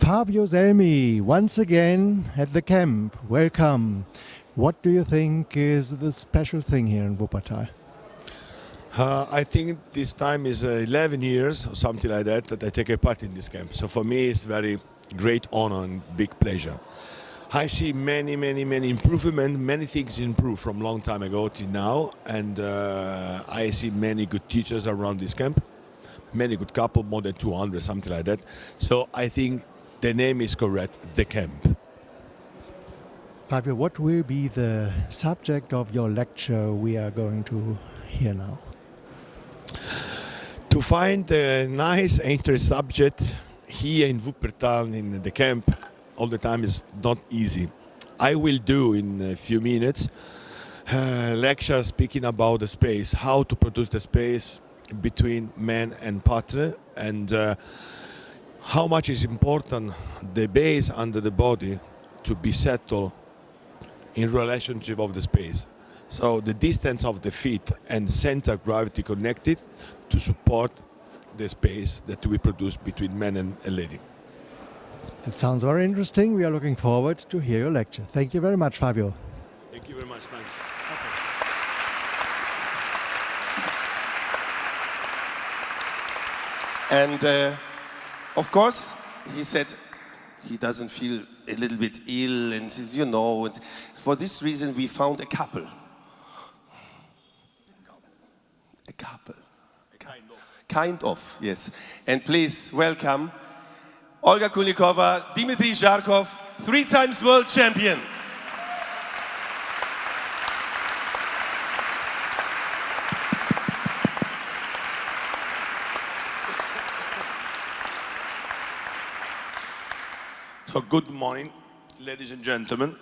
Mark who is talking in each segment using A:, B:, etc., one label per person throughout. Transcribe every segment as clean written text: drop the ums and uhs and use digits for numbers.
A: Fabio Selmi, once again at the camp. Welcome. What do you think is the special thing here in Wuppertal?
B: I think this time is 11 years or something like that I take a part in this camp. So for me it's very great honor and big pleasure. I see many improvement, many things improve from long time ago till now, and I see many good teachers around this camp, many good couple, more than 200, something like that. So I think the name is correct, the camp.
A: Fabio, what will be the subject of your lecture we are going to hear now?
B: To find a nice interest subject here in Wuppertal, in the camp, all the time is not easy. I will do in a few minutes lecture speaking about the space, how to produce the space between man and partner, and how much is important the base under the body to be settled in relationship of the space. So the distance of the feet and center of gravity connected to support the space that we produce between man and a lady.
A: That sounds very interesting. We are looking forward to hear your lecture. Thank you very much, Fabio.
B: Thank you very much. Thanks.
C: And of course, he said he doesn't feel a little bit ill, and and for this reason we found a couple. A couple. Kind of, yes. And please welcome Olga Kulikova, Dimitry 3 times world champion.
B: So good morning, ladies and gentlemen.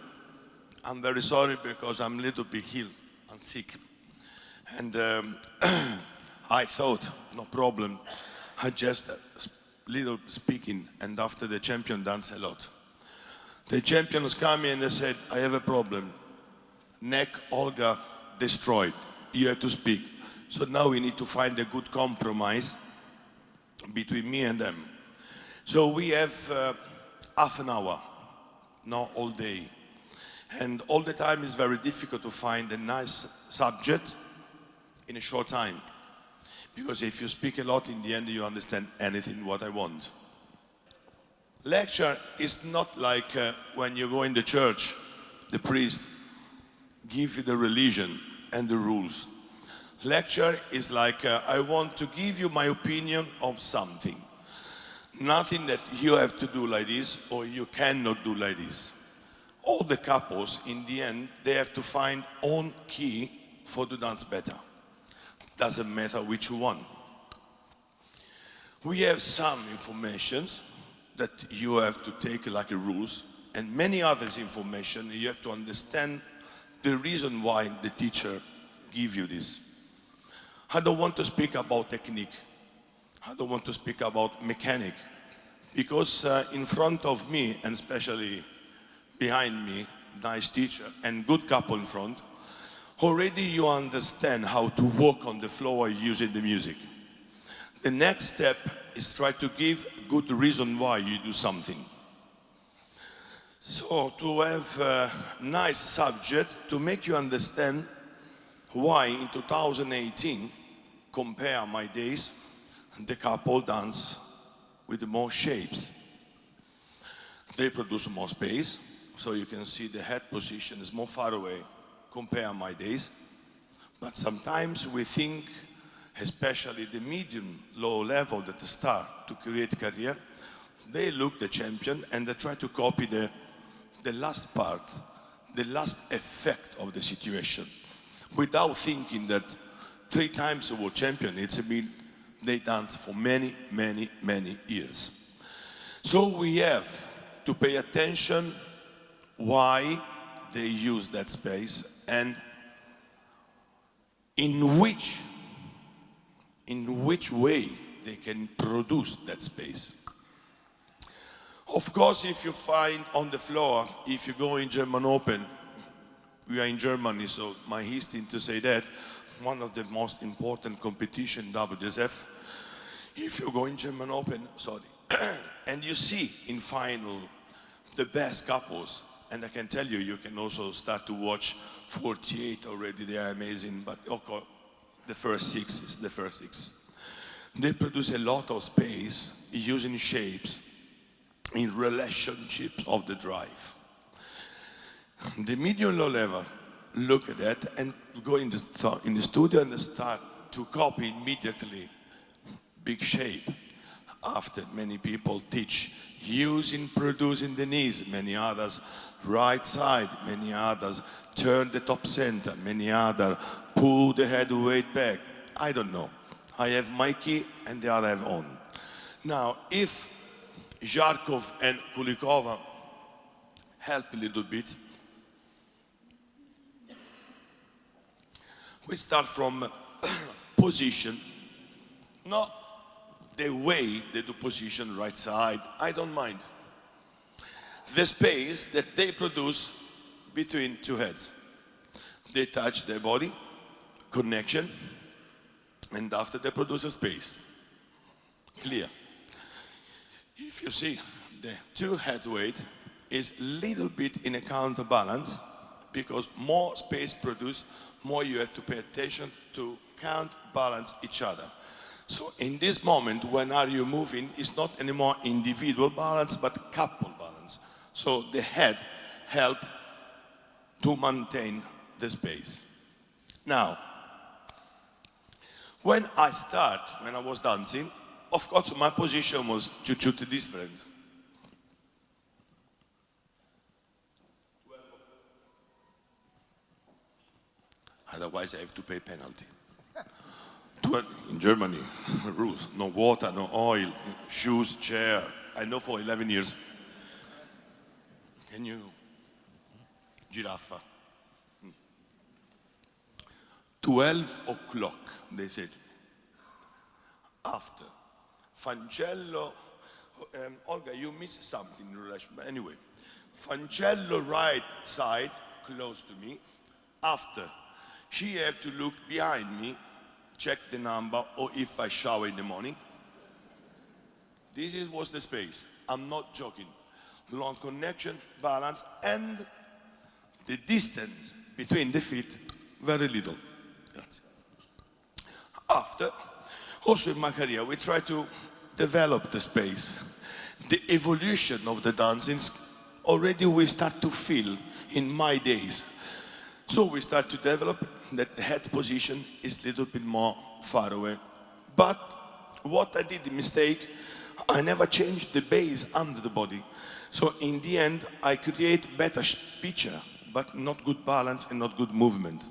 B: I'm very sorry because I'm a little bit ill and sick. And I thought, no problem, I just little speaking, and after the champion dance a lot. The champions come and they said, I have a problem. Neck, Olga, destroyed. You have to speak. So now we need to find a good compromise between me and them. So we have half an hour, not all day. And all the time is very difficult to find a nice subject in a short time. Because if you speak a lot, in the end you understand anything what I want. Lecture is not like when you go in the church, the priest give you the religion and the rules. Lecture is like I want to give you my opinion of something. Nothing that you have to do like this or you cannot do like this. All the couples, in the end, they have to find own key for to dance better. Doesn't matter which one. We have some informations that you have to take like a rules, and many others information you have to understand the reason why the teacher give you this. I don't want to speak about technique. I don't want to speak about mechanic, because in front of me, and especially behind me, nice teacher and good couple in front, already you understand how to walk on the floor using the music. The next step is try to give good reason why you do something. So to have a nice subject to make you understand why in 2018, compare my days, the couple dance with more shapes. They produce more space, so you can see the head position is more far away. Compare my days, but sometimes we think, especially the medium low level that start to create career, they look the champion and they try to copy the last part, the last effect of the situation, without thinking that 3 times world champion, it's a mean they dance for many years. So we have to pay attention why they use that space and in which way they can produce that space. Of course, if you find on the floor, if you go in German Open, we are in Germany, so my instinct to say that, one of the most important competition, WSF, if you go in German Open, sorry, And you see in final the best couples. And I can tell you, you can also start to watch 48 already. They are amazing. But okay, the first six is the first six. They produce a lot of space using shapes in relationships of the drive. The medium low level look at that and go in the studio and start to copy immediately big shape. After many people teach using, producing the knees, many others right side, many others turn the top center, many others pull the head weight back. I don't know. I have my key and the other have on. Now, if Zharkov and Kulikova help a little bit, we start from position, not the way they do position, right side, I don't mind. The space that they produce between two heads. They touch their body, connection, and after they produce a space. Clear. If you see, the two head weight is little bit in a counterbalance because more space produced, more you have to pay attention to counterbalance each other. So in this moment, when are you moving, it's not anymore individual balance, but couple balance. So the head help to maintain the space. Now, when I was dancing, of course my position was to different. Otherwise I have to pay penalty. In Germany, rules, no water, no oil, shoes, chair. I know for 11 years. Can you? Giraffa. 12 o'clock, they said. After. Fancello, Olga, you missed something in relation, but anyway. Fancello right side, close to me. After. She had to look behind me, check the number, or if I shower in the morning. This was the space. I'm not joking. Long connection, balance, and the distance between the feet, very little. Grazie. After, also in my career, we try to develop the space. The evolution of the dancing, already we start to feel in my days. So we start to develop that the head position is a little bit more far away. But what I did, the mistake, I never changed the base under the body. So in the end, I create better picture, but not good balance and not good movement.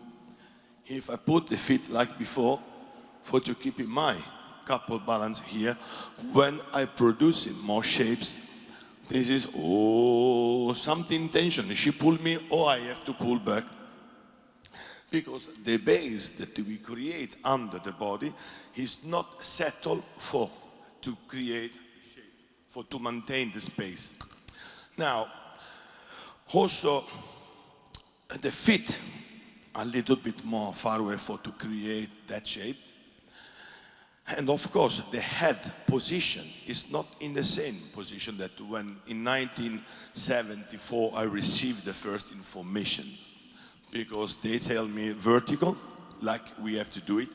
B: If I put the feet like before, for to keep in my couple balance here, when I produce more shapes, this is, something tension. She pull me, or I have to pull back. Because the base that we create under the body is not settled to create shape, to maintain the space. Now, also the feet a little bit more far away to create that shape. And of course, the head position is not in the same position that when in 1974 I received the first information. Because they tell me vertical, like we have to do it,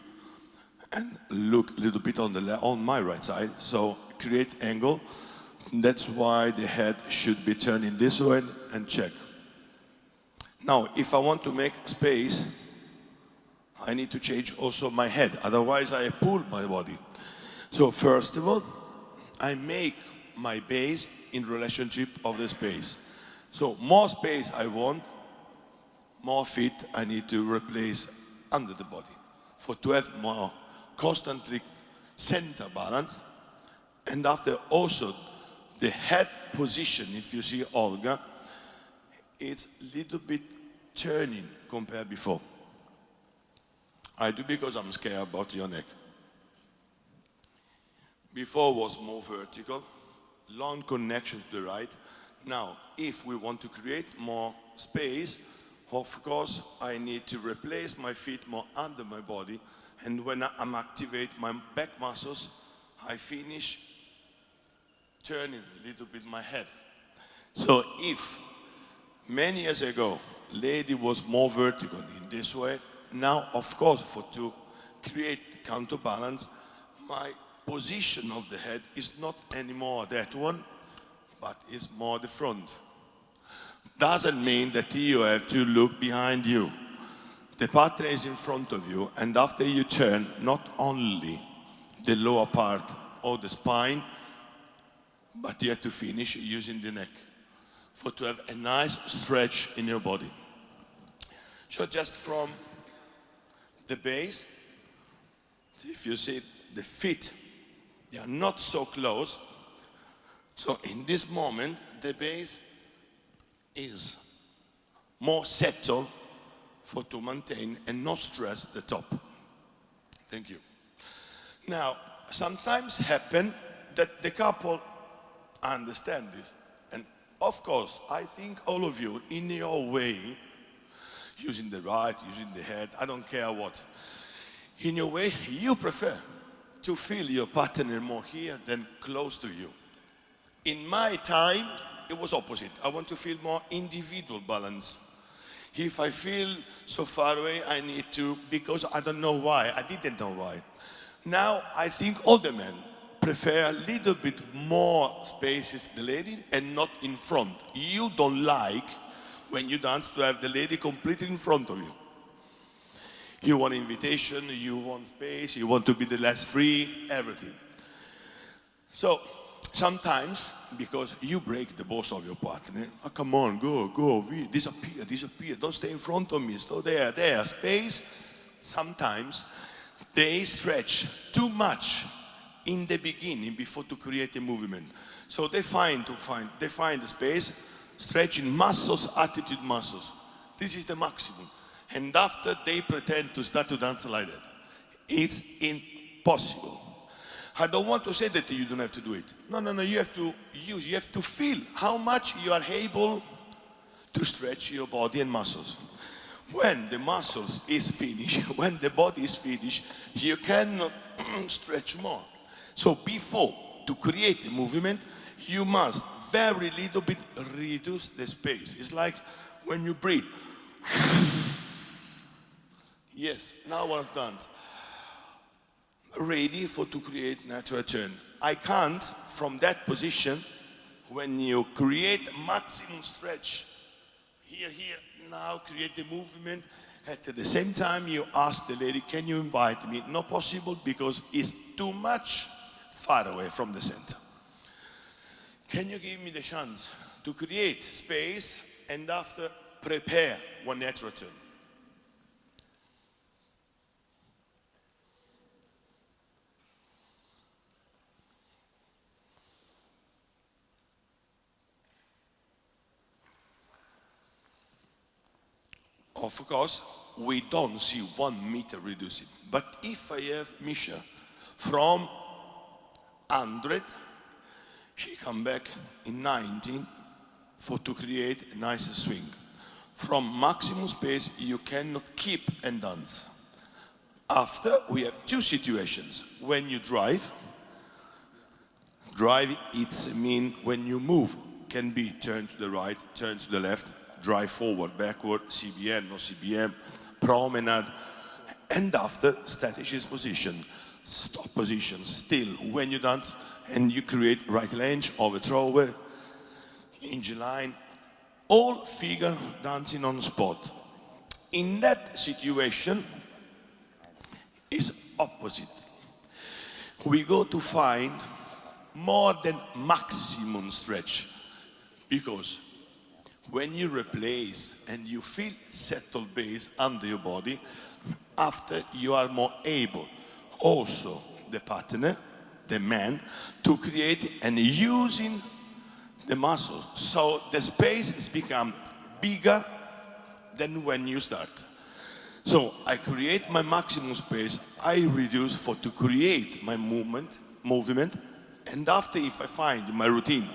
B: and look a little bit on my right side, so create angle. That's why the head should be turning this way and check. Now, if I want to make space, I need to change also my head, otherwise I pull my body. So first of all, I make my base in relationship of the space. So more space I want, more feet I need to replace under the body to have more constantly center balance. And after also the head position, if you see Olga, it's a little bit turning compared before. I do because I'm scared about your neck. Before was more vertical, long connection to the right. Now, if we want to create more space, of course, I need to replace my feet more under my body, and when I'm activate my back muscles, I finish turning a little bit my head. So if many years ago, lady was more vertical in this way, now, of course, to create counterbalance, my position of the head is not anymore that one, but is more the front. Doesn't mean that you have to look behind you. The partner is in front of you, and after you turn, not only the lower part of the spine, but you have to finish using the neck to have a nice stretch in your body. So just from the base, if you see the feet, they are not so close. So in this moment, the base is more settled to maintain and not stress the top. Thank you. Now, sometimes happen that the couple understand this. And of course, I think all of you, in your way, using the right, using the head, I don't care what, in your way, you prefer to feel your partner more here than close to you. In my time, it was opposite. I want to feel more individual balance. If I feel so far away, I need to, because I don't know why. I didn't know why. Now, I think all the men prefer a little bit more spaces, the lady, and not in front. You don't like, when you dance, to have the lady completely in front of you. You want invitation, you want space, you want to be the less free, everything. So, sometimes, because you break the boss of your partner, oh, come on, go, disappear, don't stay in front of me, stay there, space. Sometimes they stretch too much in the beginning before to create a movement. So they find the space, stretching muscles, attitude muscles. This is the maximum. And after they pretend to start to dance like that, it's impossible. I don't want to say that you don't have to do it. No, you have to use, you have to feel how much you are able to stretch your body and muscles. When the muscles is finished, when the body is finished, you cannot stretch more. So before to create a movement, you must very little bit reduce the space. It's like when you breathe. Yes, now one dance. Ready to create natural turn. I can't, from that position, when you create maximum stretch, here, now create the movement, at the same time you ask the lady, can you invite me? Not possible because it's too much far away from the center. Can you give me the chance to create space and after prepare one natural turn? Of course, we don't see 1 meter reducing. But if I have Misha from 100, she come back in 19 to create a nice swing. From maximum space, you cannot keep and dance. After, we have 2 situations. When you drive, it's mean when you move, can be turn to the right, turn to the left, drive forward, backward, CBM, no CBM, promenade, and after static position, stop position, still when you dance and you create right lunge, overthrower, hinge line, all figure dancing on spot. In that situation is opposite. We go to find more than maximum stretch because when you replace and you feel settled base under your body, after you are more able, also the partner, the man, to create and using the muscles. So the space has become bigger than when you start. So I create my maximum space, I reduce to create my movement, and after if I find in my routine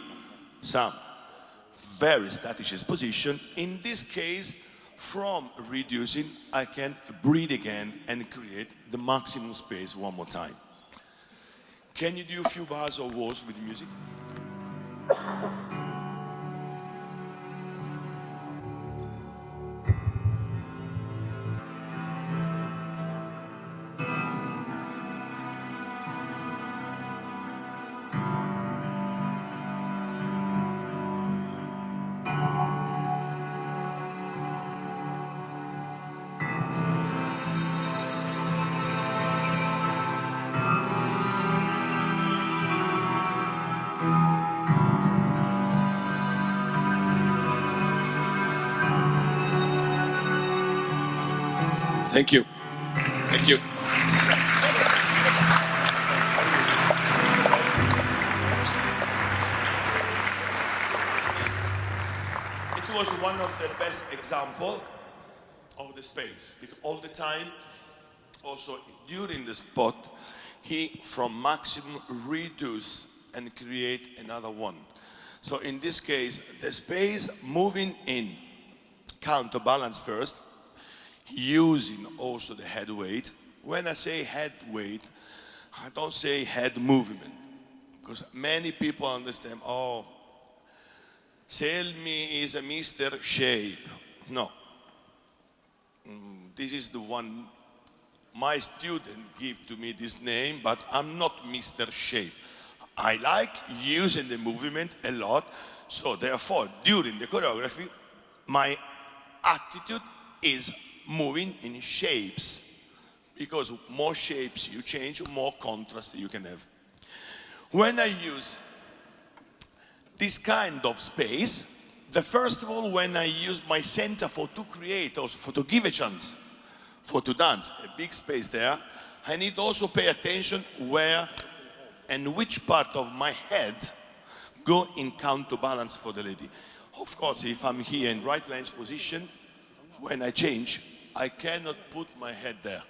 B: some very static position, in this case, from reducing, I can breathe again and create the maximum space one more time. Can you do a few bars or walls with music? Thank you. Thank you. It was one of the best example of the space, because all the time, also during the spot, he from maximum reduce and create another one. So in this case, the space moving in counterbalance first, using also the head weight. When I say head weight, I don't say head movement, because many people understand, oh, Selmi is a Mr. Shape. No. This is the one my student give to me this name, but I'm not Mr. Shape. I like using the movement a lot, so therefore during the choreography my attitude is moving in shapes, because more shapes you change, more contrast you can have. When I use this kind of space, the first of all, when I use my center for to create, also for to give a chance, for to dance, a big space there, I need also pay attention where and which part of my head go in counterbalance for the lady. Of course, if I'm here in right lunge position, when I change, I cannot put my head there,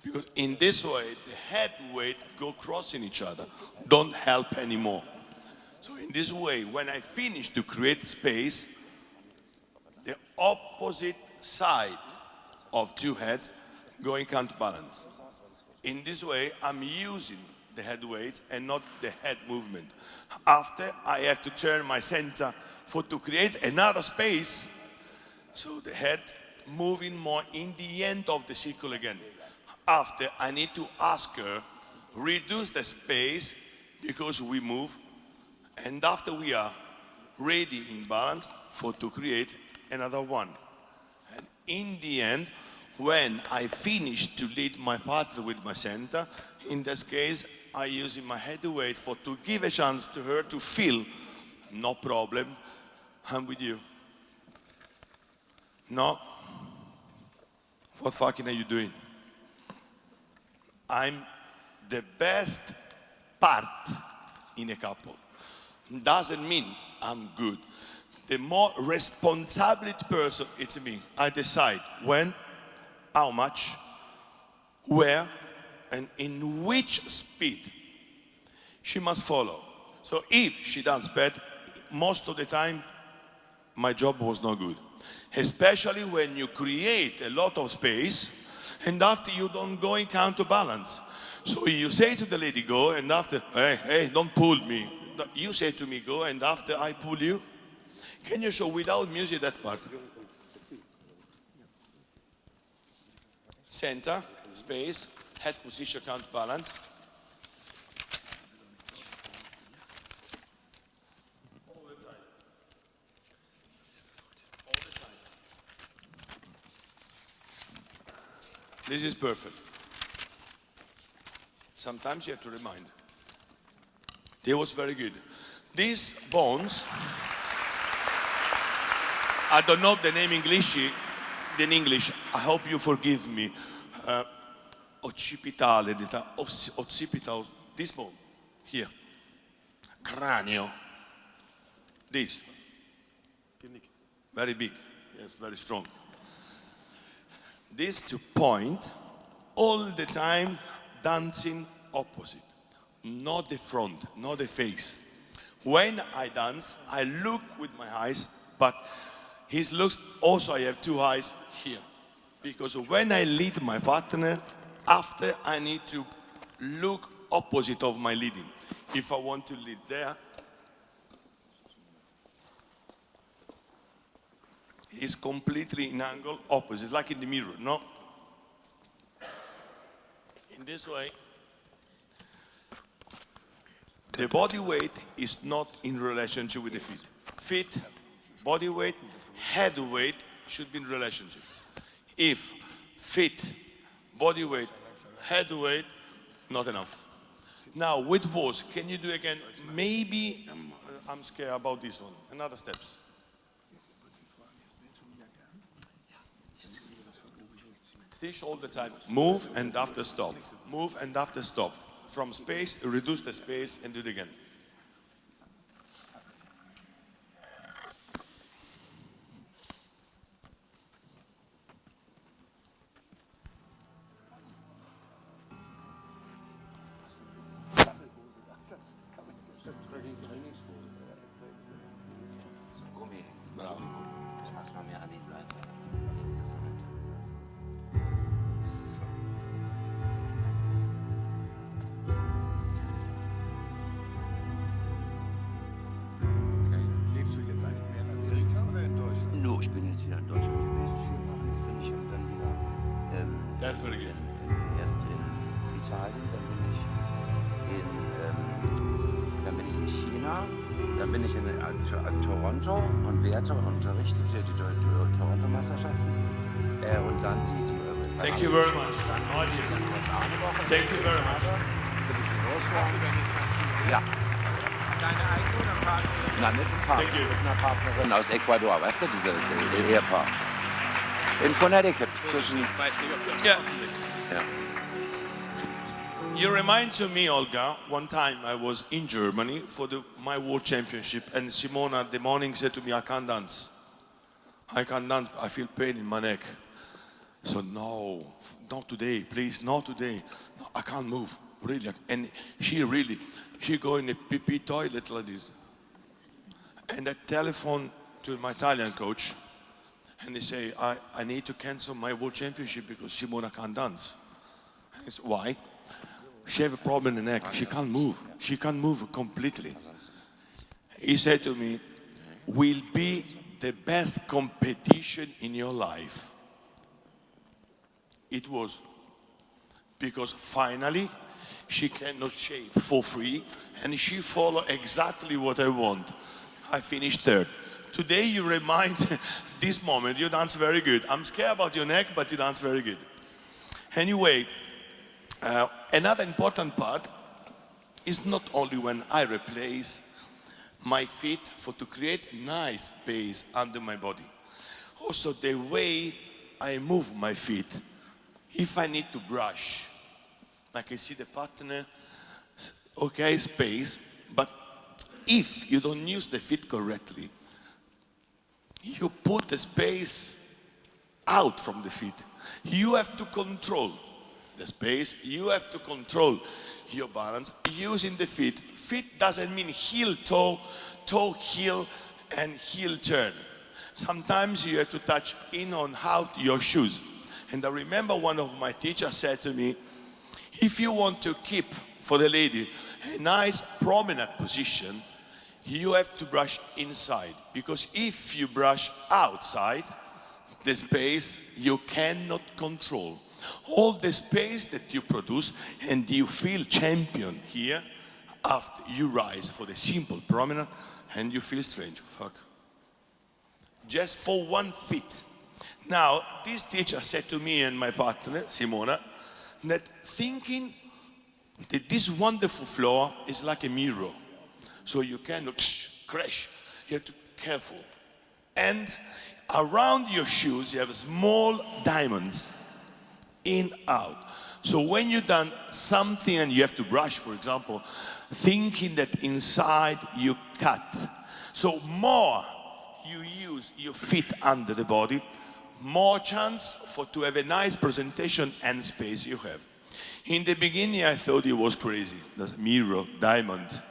B: because in this way, the head weight go crossing each other, don't help anymore. So in this way, when I finish to create space, the opposite side of two heads go in counterbalance. In this way, I'm using the head weight and not the head movement. After, I have to turn my center for to create another space, so the head moving more in the end of the circle again. After, I need to ask her, reduce the space, because we move, and after we are ready in balance for to create another one. And in the end, when I finish to lead my partner with my center, in this case, I using my head weight for to give a chance to her to feel, no problem, I'm with you. No, what fucking are you doing? I'm the best part in a couple. Doesn't mean I'm good. The more responsibility person, it's me. I decide when, how much, where, and in which speed she must follow. So if she dance bad, most of the time my job was not good. Especially when you create a lot of space and after you don't go in counterbalance. So you say to the lady, go, and after, hey, don't pull me. You say to me, go, and after I pull you. Can you show without music that part? Center, space, head position, counterbalance. All the time. All the time. This is perfect. Sometimes you have to remind. It was very good. These bones, I don't know the name in English, I hope you forgive me. Occipitale, occipital, this bone, here. Cranio, this. Very big, yes, very strong. These 2 points, all the time dancing opposite. Not the front, not the face. When I dance, I look with my eyes, but his looks also, I have 2 eyes here. Because when I lead my partner, after I need to look opposite of my leading. If I want to lead there, he's completely in angle opposite, like in the mirror, no? In this way, the body weight is not in relationship with the feet. Feet, body weight, head weight should be in relationship. If feet, body weight, head weight, not enough. Now with pose, can you do again? Maybe I'm scared about this one. Another steps. Fish all the time. Move and after stop. Move and after stop. From space, reduce the space and do it again. Bravo.
D: Ich mach's mal mehr an die Seite.
E: Lebst du jetzt eigentlich mehr in Amerika oder in Deutschland?
D: No, ich bin jetzt wieder in Deutschland gewesen, 4 Wochen. Jetzt bin ich dann wieder
B: That's very good.
D: erst in Italien, dann bin ich in China, dann bin ich in Toronto und unterrichte die Toronto-Meisterschaften. Und dann die
B: Thank you very much. Audience. Thank you very much.
D: Bin ich in Russland. Ja.
E: Deine eigene oder Partnerin?
D: Na, mit einem Partner,
B: Thank you.
D: mit einer Partnerin aus Ecuador, weißt du, diese Ehepaar. In Connecticut zwischen.
E: Weiß nicht, ob das
B: Yeah.
E: offen ist.
D: Ja.
B: You remind to me, Olga, one time I was in Germany for my world championship, and Simona the morning said to me, I can't dance. I can't dance, I feel pain in my neck. So no, not today, please, not today. No, I can't move, really. And she go in a pee toilet like this. And I telephone to my Italian coach, and they say, I need to cancel my world championship because Simona can't dance. I said, why? She have a problem in the neck. She can't move. She can't move completely. He said to me, will be the best competition in your life. It was. Because finally, she cannot shape for free, and she follow exactly what I want. I finished third. Today you remind this moment, you dance very good. I'm scared about your neck, but you dance very good. Anyway, another important part is not only when I replace my feet to create nice space under my body. Also the way I move my feet. If I need to brush, I can see the partner, okay, space, but if you don't use the feet correctly, you put the space out from the feet. You have to control the space, you have to control your balance using the feet. Feet doesn't mean heel, toe, toe, heel, and heel turn. Sometimes you have to touch in on how your shoes. And I remember one of my teachers said to me, if you want to keep, for the lady, a nice prominent position, you have to brush inside. Because if you brush outside, the space you cannot control. All the space that you produce, and you feel champion here, after you rise for the simple promenade, and you feel strange. Fuck. Just for 1 feet. Now, this teacher said to me and my partner, Simona, that thinking that this wonderful floor is like a mirror. So you cannot crash. You have to be careful. And around your shoes, you have small diamonds. In, out. So when you've done something and you have to brush, for example, thinking that inside you cut. So more you use your feet under the body, more chance to have a nice presentation and space you have. In the beginning, I thought it was crazy. That's mirror, diamond.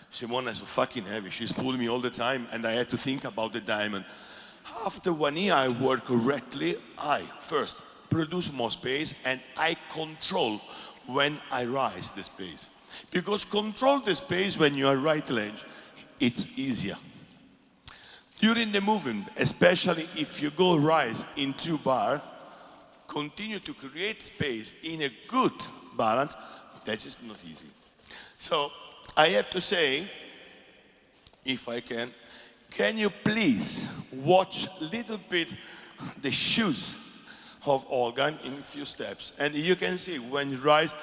B: Simona is so fucking heavy. She's pulling me all the time, and I had to think about the diamond. After 1 year, I work correctly. I first produce more space, and I control when I rise the space. Because control the space when you are right leg, it's easier. During the movement, especially if you go rise in 2 bar, continue to create space in a good balance, that is not easy. So I have to say, if I can you please watch a little bit the shoes of Olga in a few steps. And you can see when you rise,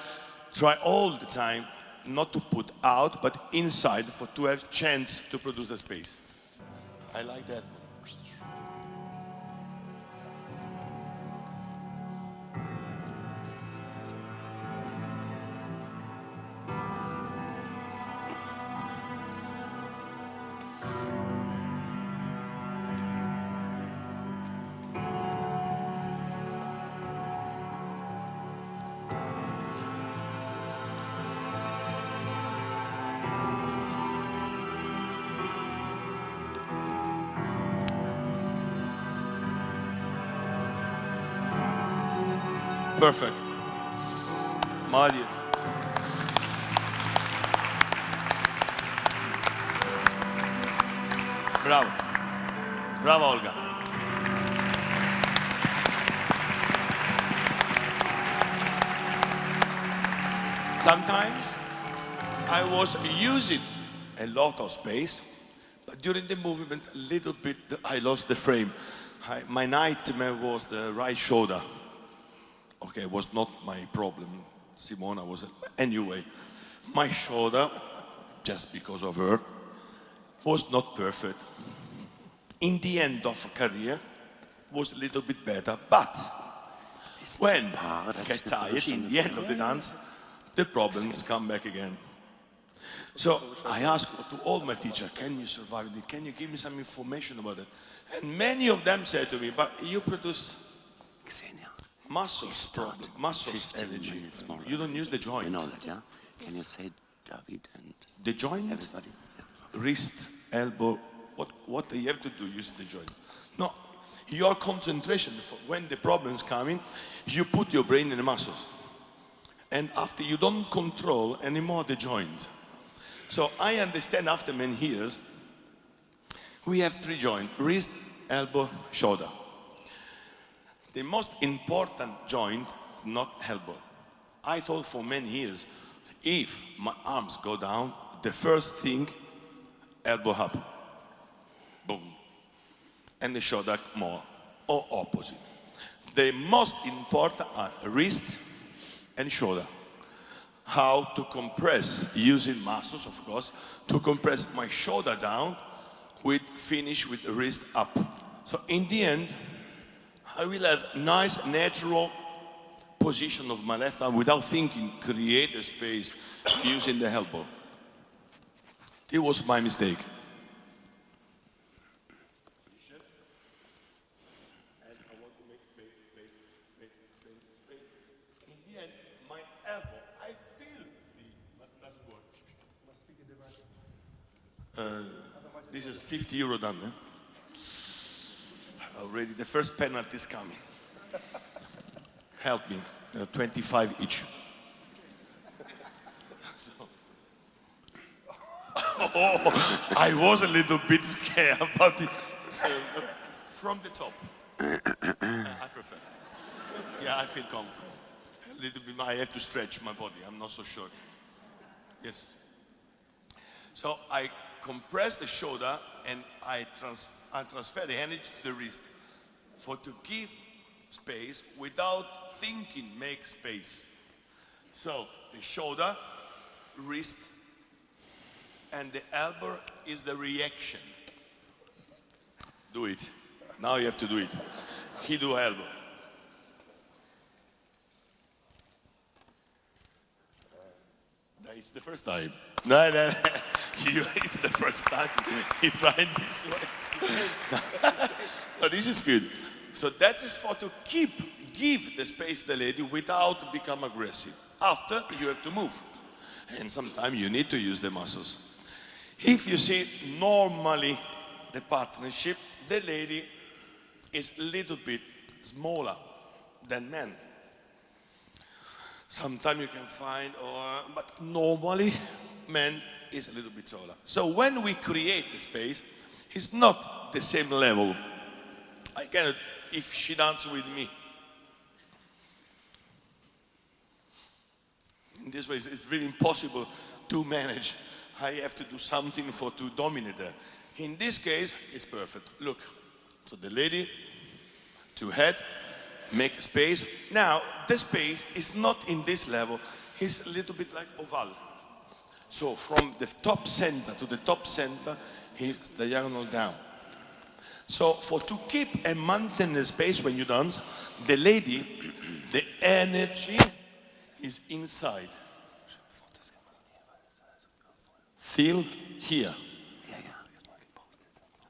B: try all the time not to put out, but inside to have chance to produce a space. I like that. Perfect. Молодец. Bravo. Bravo, Olga. Sometimes I was using a lot of space, but during the movement, a little bit, I lost the frame. My nightmare was the right shoulder. Okay, it was not my problem. Simona was, anyway, my shoulder, just because of her, was not perfect. In the end of career, was a little bit better, but when I get tired, in the end of the dance, the problems come back again. So I asked to all my teachers, can you survive it? Can you give me some information about it? And many of them said to me, but you produce muscles problem, muscles energy. You don't use the joint.
D: You know that, yeah? Can you say David and
B: the joint?
D: everybody?
B: Wrist, elbow, what you have to do using the joint. No, your concentration, when the problem's coming, you put your brain in the muscles. And after you don't control anymore the joint. So I understand after many years, we have three joints, wrist, elbow, shoulder. The most important joint, not elbow. I thought for many years, if my arms go down, the first thing, elbow up, boom. And the shoulder more, or opposite. The most important are wrist and shoulder. How to compress, using muscles of course, to compress my shoulder down, finish with the wrist up. So in the end, I will have nice natural position of my left arm without thinking, create a space using the elbow. It was my mistake. In the end, my elbow, I feel this is 50 euro done. Already the first penalty is coming. Help me, 25 each. I was a little bit scared about it. So, from the top, I prefer. Yeah, I feel comfortable. A little bit, I have to stretch my body. I'm not so short. Yes. So I compress the shoulder and I transfer the energy to the wrist to give space without thinking, make space. So the shoulder, wrist, and the elbow is the reaction. Do it. Now you have to do it. He do elbow. It's the first time. No. It's the first time. He tried this way. So this is good. So that is for to give the space to the lady without become aggressive. After, you have to move. And sometimes you need to use the muscles. If you see normally the partnership, the lady is a little bit smaller than men. Sometimes you can find, but normally men is a little bit taller. So when we create the space, it's not the same level. I cannot, if she dances with me. In this way, it's really impossible to manage. I have to do something to dominate her. In this case, it's perfect. Look, so the lady, to head, make space. Now, the space is not in this level. It's a little bit like oval. So from the top center to the top center, it's diagonal down. So to keep and maintain the space when you dance, the lady, the energy is inside. Feel here.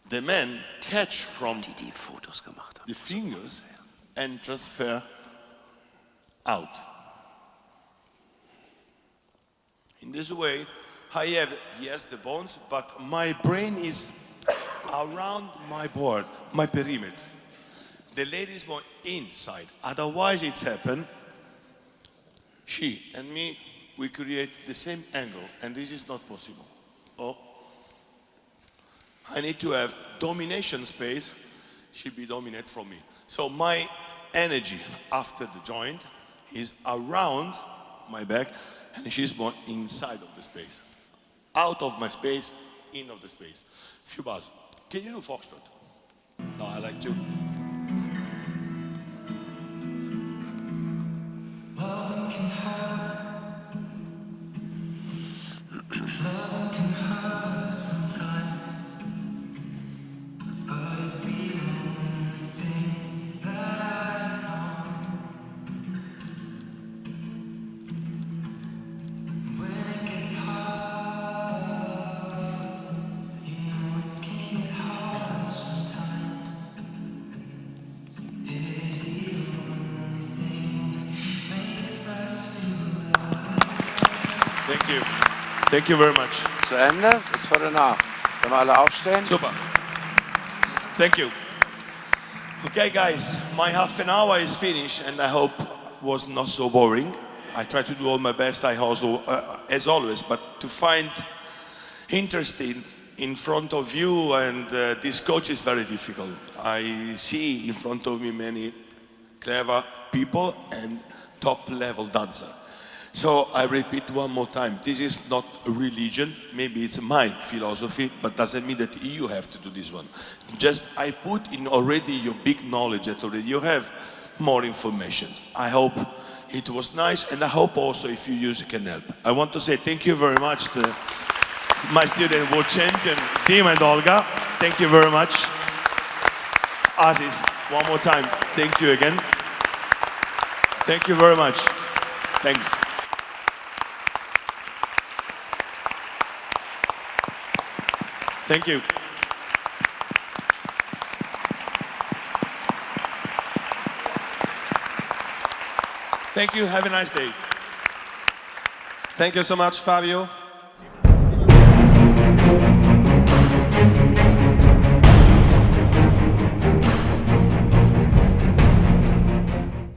B: The man catch from the fingers and transfer out. In this way, I have, yes, the bones, but my brain is around my board, my perimeter. The lady is more inside. Otherwise, it's happened she and me, we create the same angle, and this is not possible. Oh, I need to have domination space, she be dominate from me. So my energy after the joint is around my back, and she's more inside of the space. Out of my space, in of the space. Few bars. Can you do foxtrot? No, I like to. Thank you. Thank you very much.
D: Zu Ende, es ist Viertel nach. Können wir alle aufstehen?
B: Super. Thank you. Okay, guys, my half an hour is finished, and I hope it was not so boring. I try to do all my best, I also, as always, but to find interesting in front of you and this coach is very difficult. I see in front of me many clever people and top level dancer. So I repeat one more time, this is not a religion, maybe it's my philosophy, but doesn't mean that you have to do this one. Just I put in already your big knowledge that already you have more information. I hope it was nice, and I hope also if you use it can help. I want to say thank you very much to my student world champion, Dim and Olga. Thank you very much. Aziz, one more time, thank you again. Thank you very much. Thanks. Thank you. Thank you. Have a nice day.
C: Thank you so much, Fabio.